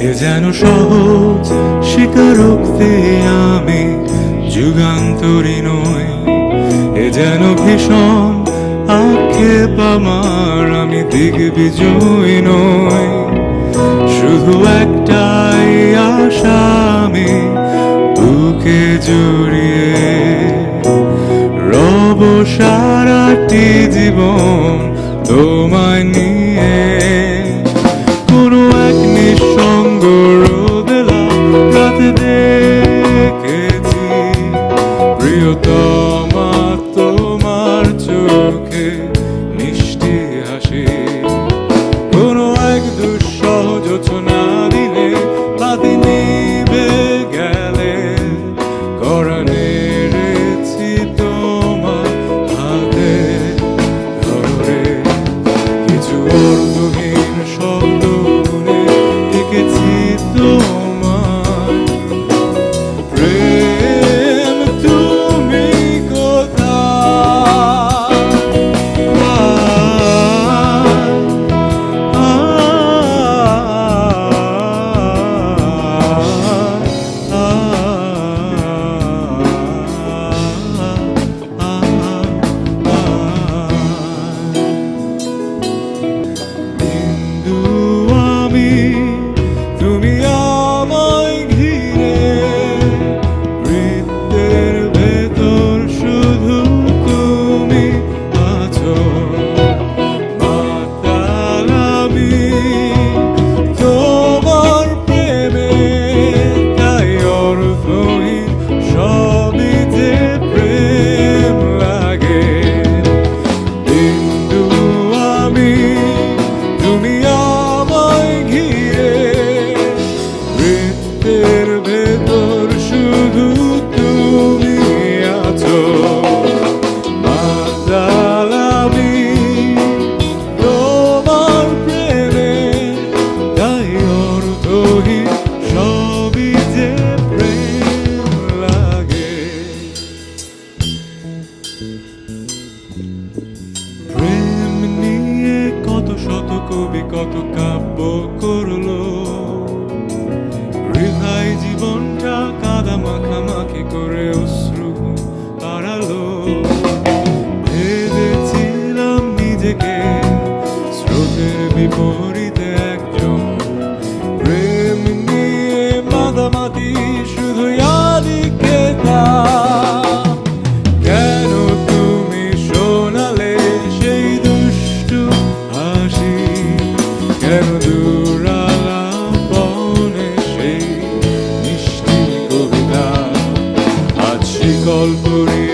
এ যেন সহজ স্বীকারোক্তি আমি যুগান্তরী নই, এ যেন ভীষণ আক্ষেপ আমার আমি দিগ্বিজয়ী নই। শুধু একটাই আশা আমি বুকে জড়িয়ে রব সারাটি জীবন তোমায় নিয়ে। কোনো এক নিঃসঙ্গ রোদেলা রাতে দেখেছি প্রিয়তমা তোমার চোখে মিষ্টি হাসি। কোনো এক দুঃসহ জোছনা দিনে বাতি নিভে গেলে করা নেড়েছি তোমার হাতে ধরে। কিছু অর্থহীন শব্দ শুনে লিখেছি তোমার প্রেম তুমি তুমি আমায় ঘিরে বৃত্তের ভেতর শুধু তুমি আছো। মাতাল আমি তোমার প্রেমে, তাই অর্থহীন সবই যে প্রেম লাগে। বিন্দু আমি তুমি আমায় ঘিরে বৃত্তের ভেতর শুধু তুমি আছো। মাতাল আমি তোমার প্রেমে, তাই অর্থহীন সবই যে প্রেম লাগে। প্রেম নিয়ে কত শত কবি কত কাব্য করলো, হৃদয় জীবনটা কাদা মাখামাখি করে অশ্রু হারালো। ভেবেছিলাম নিজেকে স্রোতের বিপরীতে একজন, প্রেম নিয়ে মাতামাতি শুধু লিখতাম। কেন তুমি শোনালে সেই দুষ্টু হাসি, কেন দূরালাপনে সেই মিষ্টি কবিতা। আজ শিকল পরি